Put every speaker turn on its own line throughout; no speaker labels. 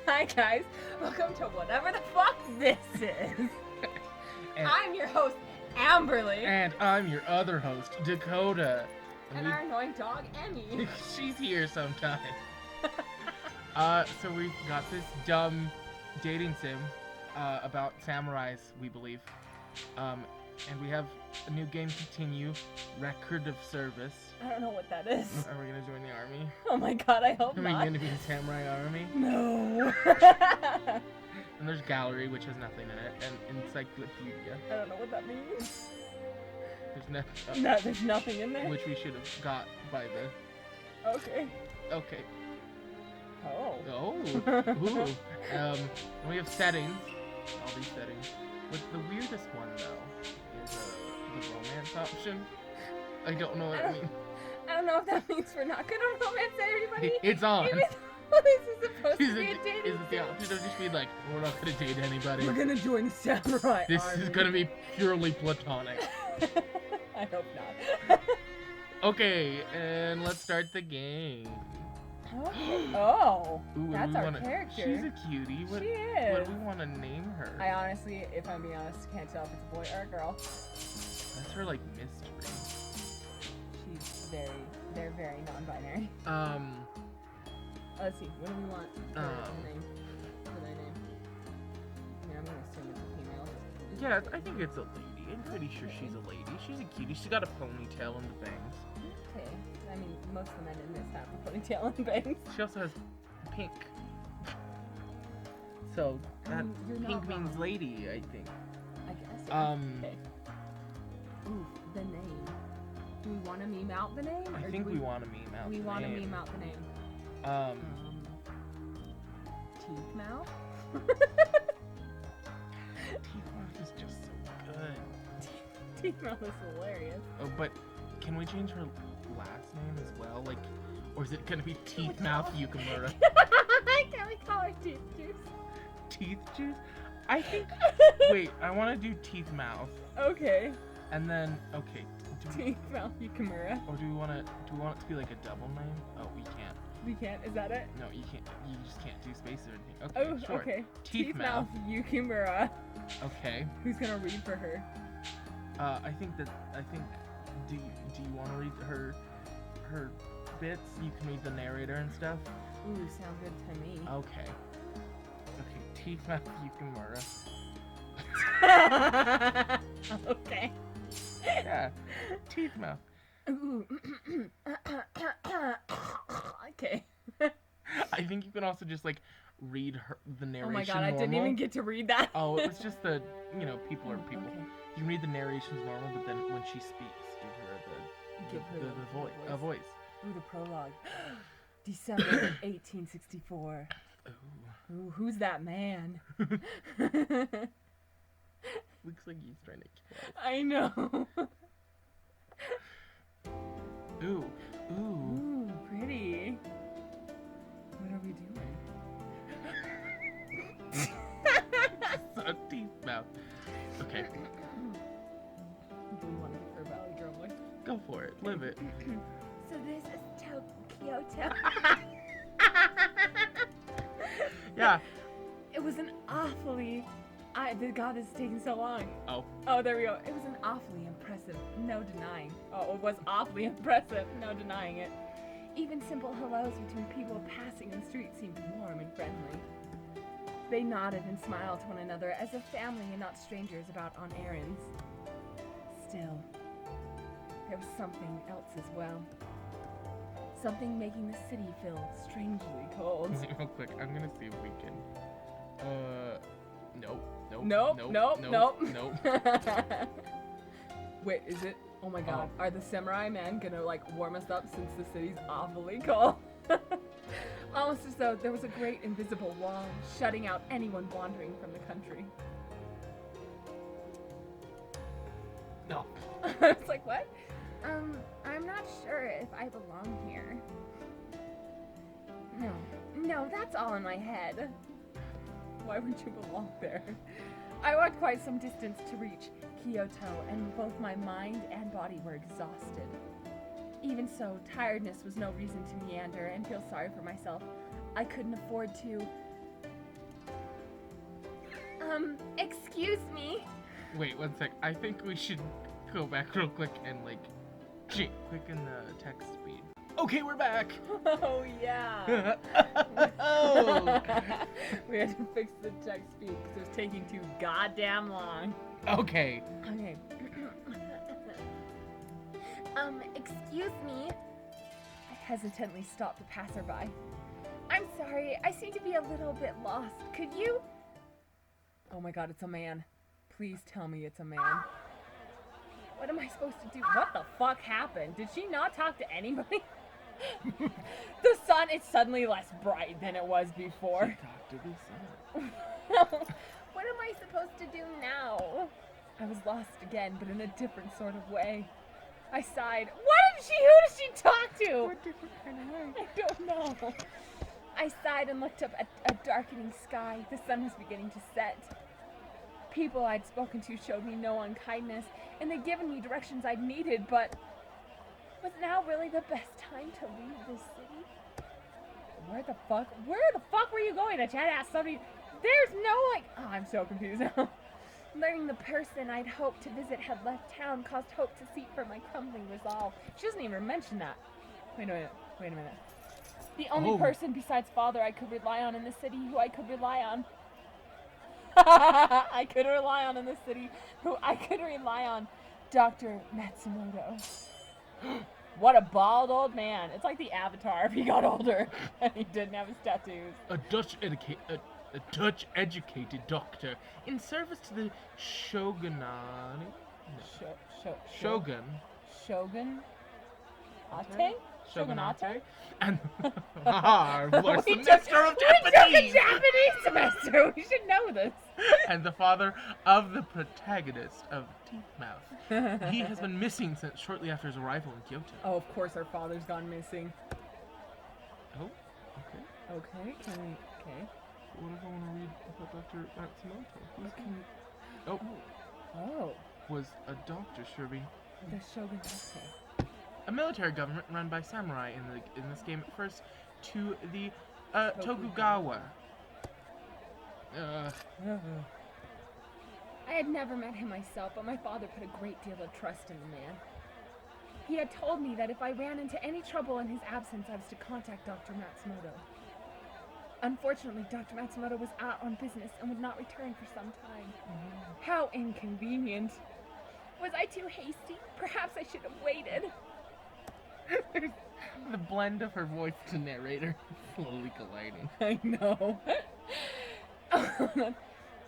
Hi guys, welcome to whatever the fuck this is. I'm your host, Amberly.
And I'm your other host, Dakota.
And our annoying dog, Emmy.
She's here sometime. So we got this dumb dating sim about samurais, we believe. And we have a new game continue, Record of Service.
I don't know what that is.
Are we gonna join the army?
Oh my god, I hope
Are
not.
we gonna be the samurai army?
No.
And there's gallery, which has nothing in it, and encyclopedia.
I don't know what that means.
There's
There's nothing in there?
Which we should have got by the...
Okay.
Okay.
Oh.
Oh. Ooh. And we have settings. All these settings. But the weirdest one, though, is the romance option. I don't know what it means.
I don't know if that means we're not gonna romance everybody.
It's on.
Even though this is supposed to be a dating
Is it the option of just being like, we're not gonna date anybody.
We're gonna join the samurai
This
army.
is gonna be purely platonic.
I hope not.
Okay, and let's start the game.
Oh,
Ooh,
that's our character.
She's a cutie. What
She
do
is.
we want to name her?
I honestly, if I'm being honest, can't tell if it's a boy or a girl.
That's her, like, mystery.
They're very non-binary. Let's see, what do we want for the name? For their name? I mean, I'm gonna assume it's a female.
Yeah, I think it's a lady. I'm pretty sure she's a lady. She's a cutie. She's got a ponytail and the bangs.
Okay. I mean, most of the men in this have a ponytail and bangs.
She also has pink. So, that
you're
pink
not
means
wrong.
lady, I think.
I guess. Yeah. Okay. Ooh, the name. Do we want to meme out the name?
I
or
think
do
we want to meme out
We
the
want to
name.
meme out the name. Teeth mouth?
Teeth Mouth is just so good.
Teeth mouth is hilarious.
Oh, but can we change her last name as well? Like, or is it gonna be Teeth Mouth Yukimura?
Can we call her Teeth Juice?
Teeth Juice? I think. Wait, I want to do Teeth Mouth,
Okay.
and then okay.
Teeth mouth Yukimura.
Or do we want it to be like a double name? Oh, we can't.
We can't. Is that it?
No, you can't. You just can't do space or anything. Okay,
Oh,
sure.
okay.
Teeth Mouth.
Yukimura.
Okay.
Who's gonna read for her?
I think. Do you want to read her bits? You can read the narrator and stuff.
Ooh, sounds good to me.
Okay. Teeth Mouth Yukimura.
Okay.
Yeah. Teeth Mouth.
Ooh. Okay.
I think you can also just like read the narration.
Oh my god, I didn't
normal.
even get to read that.
Oh, it was just the people are people.
Okay.
You can read the narrations normal, but then when she speaks, give her the voice.
Ooh, the prologue. December 1864. Ooh, who's that man?
Looks like he's trying to kill us.
I know.
Ooh.
Ooh, pretty. What are we doing?
A teeth mouth. Okay,
Do we want to do her Valley Girl voice?
go for it. Live it.
So this is Kyoto.
Yeah.
It was an awfully... God, this is taking so long.
Oh,
there we go. It was an awfully impressive, no denying. Oh, it was awfully impressive, no denying it. Even simple hellos between people passing in the street seemed warm and friendly. They nodded and smiled to one another as a family and not strangers about on errands. Still, there was something else as well. Something making the city feel strangely cold.
Real quick, I'm gonna see if we can. Nope. Wait,
Wait, is it? Oh my god. Are the samurai men gonna like warm us up since the city's awfully cold? Almost as though there was a great invisible wall shutting out anyone wandering from the country.
No.
It's like, what? I'm not sure if I belong here. No, that's all in my head. Why would you belong there? I walked quite some distance to reach Kyoto, and both my mind and body were exhausted. Even so, tiredness was no reason to meander and feel sorry for myself. I couldn't afford to Excuse me.
Wait, one sec. I think we should go back real quick and, like, quicken the text speed. Okay, we're back!
Oh, yeah.
Oh!
We had to fix the text speed because it was taking too goddamn long.
Okay.
Okay. Excuse me. I hesitantly stopped the passerby. I'm sorry, I seem to be a little bit lost. Could you? Oh my god, it's a man. Please tell me it's a man. What am I supposed to do? What the fuck happened? Did she not talk to anybody? The sun is suddenly less bright than it was before.
She talked to the sun.
What am I supposed to do now? I was lost again, but in a different sort of way. I sighed. Who did she talk to?
What different kind of way?
I don't know. I sighed and looked up at a darkening sky. The sun was beginning to set. People I'd spoken to showed me no unkindness, and they'd given me directions I'd needed, but was now really the best time to leave this city? Where the fuck were you going? I tried to ask somebody. There's no, like, oh, I'm so confused now. Learning the person I'd hoped to visit had left town caused hope to seek for my crumbling resolve. She doesn't even mention that. Wait a minute. The only person besides father I could rely on in the city who I could rely on. I could rely on in the city who I could rely on. Dr. Matsumoto. What a bald old man. It's like the Avatar if he got older and he didn't have his tattoos.
A Dutch-educated doctor in service to the shogunate. Shogun.
Shogunate?
Shogunate? And our
We
semester of Japanese!
took a Japanese semester! We should know this.
And the father of the protagonist of Teeth Mouth. He has been missing since shortly after his arrival in Kyoto.
Oh, of course our father's gone missing.
Oh, okay.
Okay, can we... Okay.
What if I want to read about Dr. Matsumoto? Who's
Can we...
Oh,
Oh.
was a doctor serving
The Shogunate.
a military government run by samurai in this game at first to the Tokugawa.
I had never met him myself, but my father put a great deal of trust in the man. He had told me that if I ran into any trouble in his absence, I was to contact Dr. Matsumoto. Unfortunately, Dr. Matsumoto was out on business and would not return for some time. How inconvenient. Was I too hasty? Perhaps I should have waited.
The blend of her voice to narrator slowly colliding.
I know.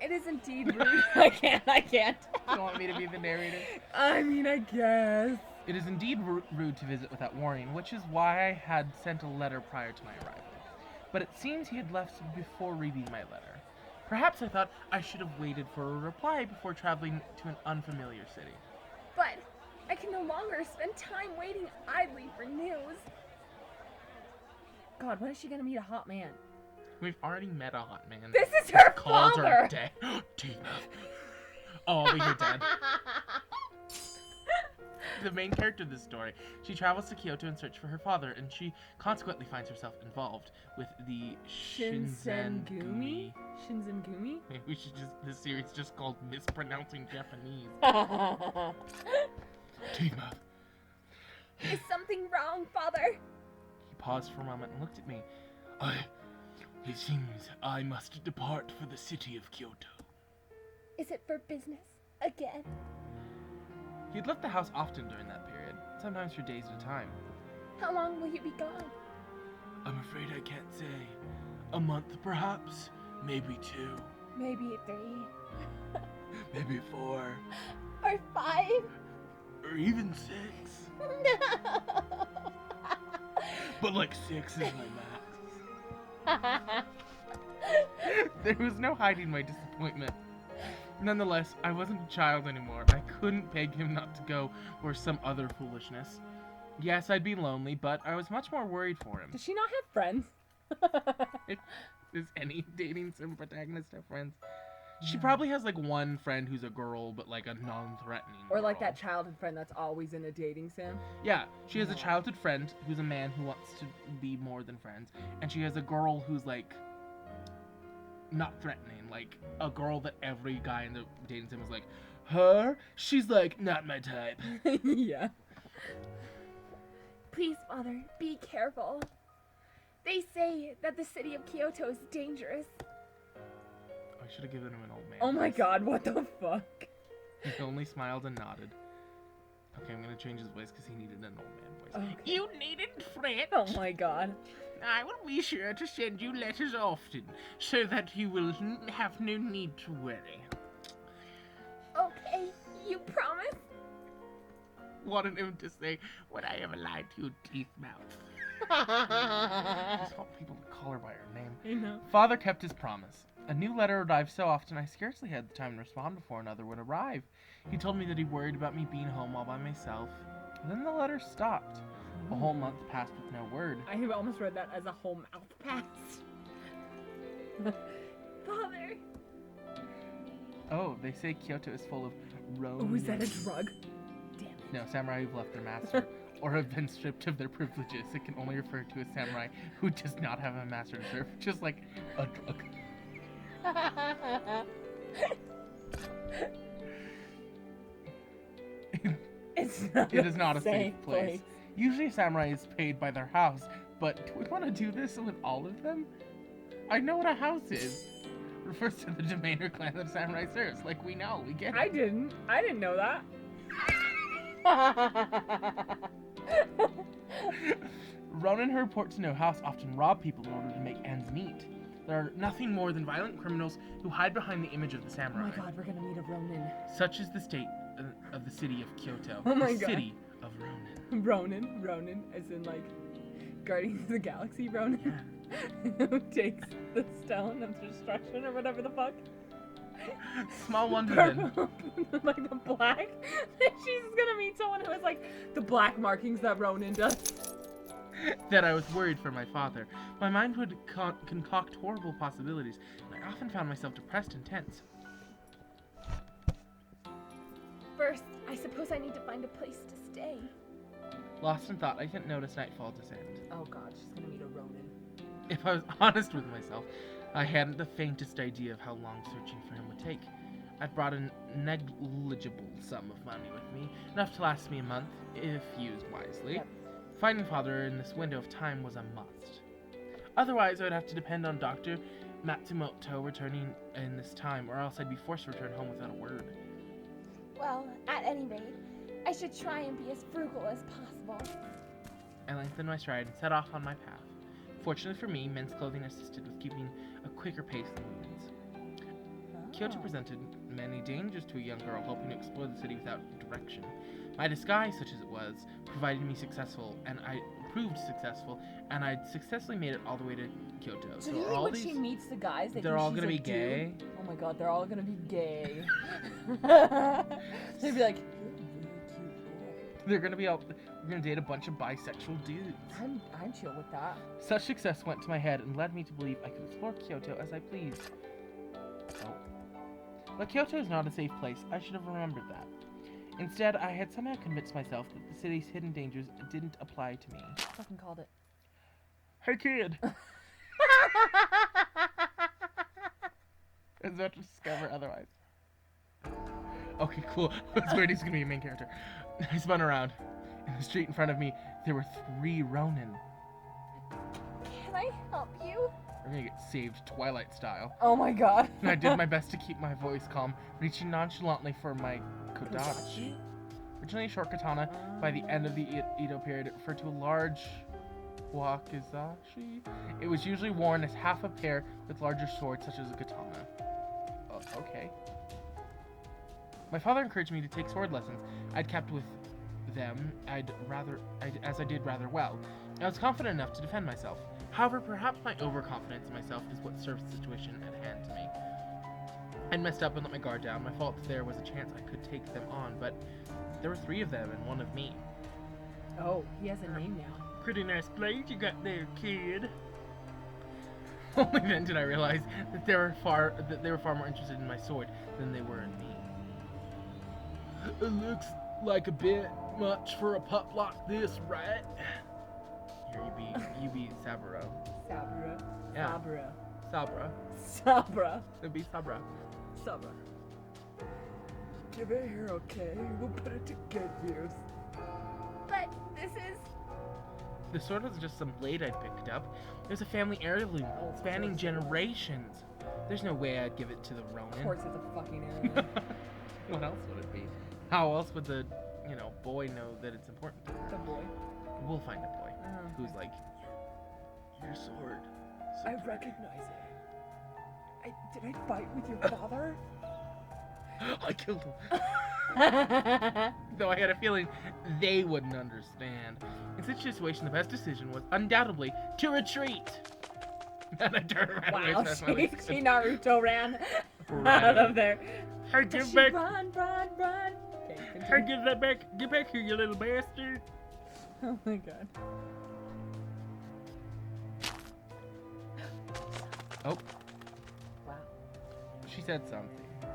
It is indeed rude. I can't.
You want me to be the narrator?
I mean, I guess.
It is indeed rude to visit without warning, which is why I had sent a letter prior to my arrival. But it seems he had left before reading my letter. Perhaps I thought I should have waited for a reply before traveling to an unfamiliar city.
But I can no longer spend time waiting idly for news. God, when is she gonna meet a hot man?
We've already met a hot man.
This is her
Calls
father!
her dead. Oh, you're dead. The main character of this story, she travels to Kyoto in search for her father, and she consequently finds herself involved with the Shinsengumi.
Shinsengumi?
Maybe we should this series just called Mispronouncing Japanese. Tima.
Is something wrong, father?
He paused for a moment and looked at me. It seems I must depart for the city of Kyoto.
Is it for business? Again?
He'd left the house often during that period, sometimes for days at a time.
How long will you be gone?
I'm afraid I can't say. A month, perhaps? Maybe 2.
Maybe 3.
Maybe 4.
Or 5?
Or even 6.
No!
But like 6 is my max. There was no hiding my disappointment. Nonetheless, I wasn't a child anymore. I couldn't beg him not to go or some other foolishness. Yes, I'd be lonely, but I was much more worried for him.
Does she not have friends?
Does any dating sim protagonist have friends? She probably has like one friend who's a girl, but like a non-threatening
Or like
girl.
that childhood friend that's always in a dating sim.
Yeah, she has a childhood friend who's a man who wants to be more than friends, and she has a girl who's like not threatening, like a girl that every guy in the dating sim was like, her? She's like, not my type.
Yeah. Please, Father, be careful. They say that the city of Kyoto is dangerous.
I should have given him an old man.
Oh my god, what the fuck?
He only smiled and nodded. Okay, I'm gonna change his voice because he needed an old man voice.
Okay.
You needn't fret.
Oh my god.
I will be sure to send you letters often, so that you will have no need to worry.
Okay, you promise?
Wanted him to say, would I ever lie to you, teeth mouth? I just want people to call her by her name.
I know.
Father kept his promise. A new letter arrived so often I scarcely had the time to respond before another would arrive. He told me that he worried about me being home all by myself. Then the letter stopped. A whole month passed with no word.
I almost read that as a whole mouth pass. Father!
Oh, they say Kyoto is full of ronin.
Oh, is that a drug? Damn it.
No, samurai who've left their master or have been stripped of their privileges. It can only refer to a samurai who does not have a master to serve, just like a drug. It is not a safe place. Usually a samurai is paid by their house, but do we want to do this with all of them? I know what a house is. It refers to the domain or clan that a samurai serves. Like, we know, we get it.
I didn't know that.
Ronin who report to no house often rob people in order to make ends meet. There are nothing more than violent criminals who hide behind the image of the
Oh
samurai.
my god, we're gonna meet a Ronin.
Such is the state of the city of Kyoto.
Oh my
the
god.
City of Ronin.
Ronin, as in like Guardians of the Galaxy Ronin. Who takes the stone of destruction or whatever the fuck.
Small wonder then.
Purple, like the black. She's gonna meet someone who has like the black markings that Ronin does.
That I was worried for my father. My mind would concoct horrible possibilities, and I often found myself depressed and tense.
First, I suppose I need to find a place to stay.
Lost in thought, I didn't notice nightfall descend.
Oh god, she's gonna meet a Ronin.
If I was honest with myself, I hadn't the faintest idea of how long searching for him would take. I'd brought a negligible sum of money with me, enough to last me a month, if used wisely.
Yep.
Finding father in this window of time was a must. Otherwise, I would have to depend on Dr. Matsumoto returning in this time, or else I'd be forced to return home without a word.
Well, at any rate, I should try and be as frugal as possible.
I lengthened my stride and set off on my path. Fortunately for me, men's clothing assisted with keeping a quicker pace than women's. Kyoto presented many dangers to a young girl hoping to explore the city without direction. My disguise, such as it was, proved successful, and I'd successfully made it all the way to Kyoto.
So do you think when she meets the guys,
they're all gonna be gay?
Oh my god, they're all gonna be gay. They'd be like,
They're gonna be all. We're gonna date a bunch of bisexual dudes.
I'm chill with that.
Such success went to my head and led me to believe I could explore Kyoto as I pleased. Oh. But Kyoto is not a safe place. I should have remembered that. Instead, I had somehow convinced myself that the city's hidden dangers didn't apply to me.
Fucking called it.
Hey, kid! I was about to discover otherwise. Okay, cool. I was worried he's gonna be a main character. I spun around. In the street in front of me, there were 3 Ronin.
Can I help you?
We're gonna get saved Twilight style.
Oh my god.
And I did my best to keep my voice calm, reaching nonchalantly for my kodachi. Originally a short katana, by the end of the Edo period, it referred to a large wakizashi. It was usually worn as half a pair with larger swords, such as a katana. Oh, okay. My father encouraged me to take sword lessons. I'd kept with them, as I did rather well. I was confident enough to defend myself. However, perhaps my overconfidence in myself is what serves the situation at hand to me. I'd messed up and let my guard down. My fault that there was a chance I could take them on, but there were 3 of them and 1 of me.
Oh, he has a name now.
Pretty nice blade you got there, kid. Only then did I realize that they were far more interested in my sword than they were in me. It looks like a bit much for a pup like this, right? Here, you be Saburo.
Saburo.
Yeah.
Saburo.
Sabra.
Sabra.
It'd be Sabra.
Sabra. Give it here, okay? We'll put it to good use. But this is...
The sword was just some blade I'd picked up. It was a family heirloom spanning generations. There's no way I'd give it to the Ronin.
Of course it's a fucking heirloom.
What else would it be? How else would the, boy know that it's important to her?
The boy.
We'll find a boy who's like, your sword.
I recognize it. Did I fight with your father?
I killed him. Though I had a feeling they wouldn't understand. In such a situation, the best decision was undoubtedly to retreat. And I turned around
Wow,
and pressed my legs.
she Naruto ran
Right.
out of there.
Hey,
Does
get
she
back!
run. Okay,
Hey,
continue.
get that back! Get back here, you little bastard!
Oh my god.
Oh,
Wow.
she said something.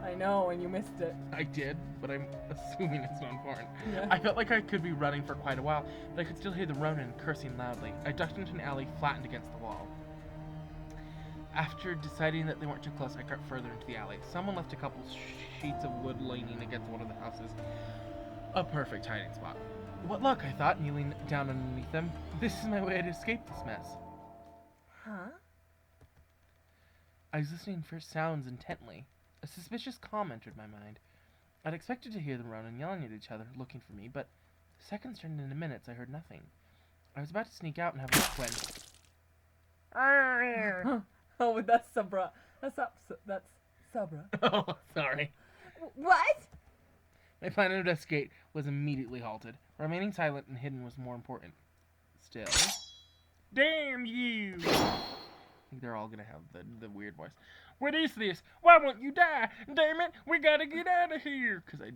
I know, and you missed it.
I did, but I'm assuming it's not important.
Yeah.
I felt like I could be running for quite a while, but I could still hear the Ronin cursing loudly. I ducked into an alley flattened against the wall. After deciding that they weren't too close, I crept further into the alley. Someone left a couple sheets of wood leaning against one of the houses. A perfect hiding spot. What luck, I thought, kneeling down underneath them. This is my way to escape this mess.
Huh?
I was listening for sounds intently. A suspicious calm entered my mind. I'd expected to hear the Ronin yelling at each other, looking for me, but seconds turned into minutes. I heard nothing. I was about to sneak out and have a look when...
Oh, that's Sabra. That's Sabra.
Oh, sorry.
What?
My plan to escape was immediately halted. Remaining silent and hidden was more important. Still. Damn you! I think they're all gonna have the weird voice. What is this? Why won't you die? Damn it, we gotta get out of here! Because I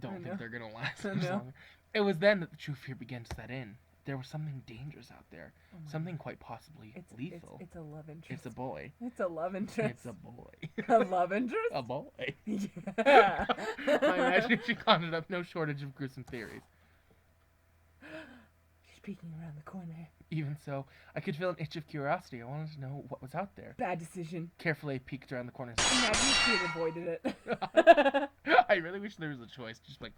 don't
I know.
think they're gonna last
I
much
know.
longer. It was then that the true fear began to set in. There was something dangerous out there.
Oh my
Something quite possibly lethal.
It's a love interest.
It's a boy.
It's a love interest.
It's a boy.
A love interest?
A boy.
Yeah.
My imagination conjured up no shortage of gruesome theories.
She's peeking around the corner.
Even so, I could feel an itch of curiosity. I wanted to know what was out there.
Bad decision.
Carefully, I peeked around the corner.
Imagine if she had avoided it.
I really wish there was a choice. Just like,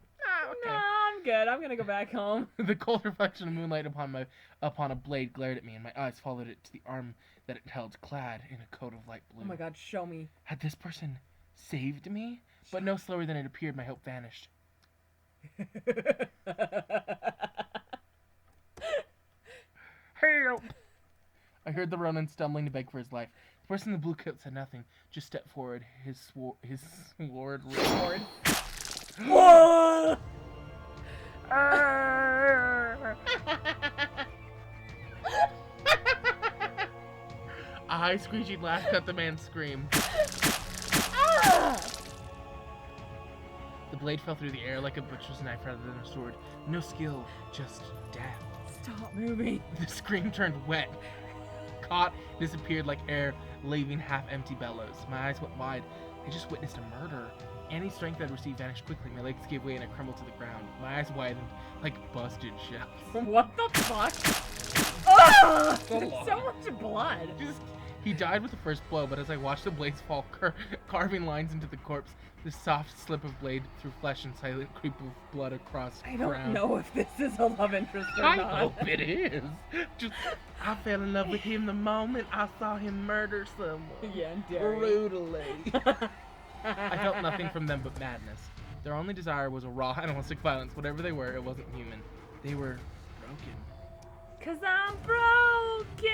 okay.
No, I'm good. I'm gonna go back home.
The cold reflection of moonlight upon a blade glared at me, and my eyes followed it to the arm that it held, clad in a coat of light blue.
Oh my god, show me.
Had this person saved me? But no slower than it appeared, my hope vanished. Help! I heard the Ronin stumbling to beg for his life. The person in the blue coat said nothing, just stepped forward, his sword roared.
Whoa!
A high screechy laugh cut the man's scream. The blade fell through the air like a butcher's knife rather than a sword. No skill, just death.
Stop moving.
The scream turned wet, caught, disappeared like air, leaving half-empty bellows. My eyes went wide. I just witnessed a murder. Any strength I'd received vanished quickly. My legs gave way and I crumbled to the ground. My eyes widened like busted shells.
What the fuck? Oh!
So
There's
long.
so much blood.
He died with the first blow, but as I watched the blades fall, carving lines into the corpse, the soft slip of blade through flesh and silent creep of blood across
I don't
ground.
know if this is a love interest or
I
not.
hope it is. I fell in love with him the moment I saw him murder someone.
Yeah, Derry.
Brutally. I felt nothing from them but madness. Their only desire was a raw animalistic violence. Whatever they were, it wasn't human. They were broken.
'Cause I'm broken.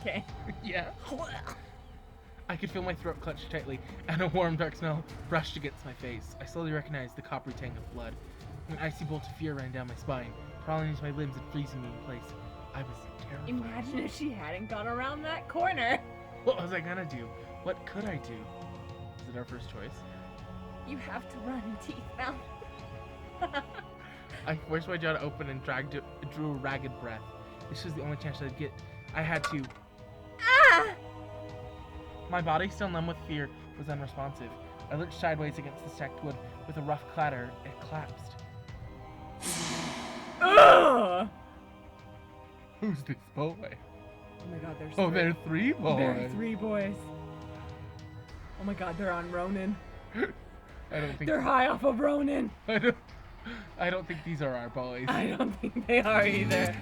Okay.
Yeah. I could feel my throat clenched tightly, and a warm, dark smell brushed against my face. I slowly recognized the coppery tang of blood. An icy bolt of fear ran down my spine, crawling into my limbs and freezing me in place. I was terrified.
Imagine if she hadn't gone around that corner.
What was I gonna do? What could I do? Is it our first choice?
You have to run, teeth mouth.
I forced my jaw to open and drew a ragged breath. This was the only chance I'd get. I had to.
Ah!
My body, still numb with fear, was unresponsive. I lurched sideways against the stacked wood. With a rough clatter, it collapsed.
Ugh!
Who's this boy?
Oh my god, there's
Oh,
three.
there are 3 boys.
There are 3 boys. Oh my god, they're on Ronin.
I don't think
They're high off of Ronin.
I don't think these are our boys.
I don't think they are either.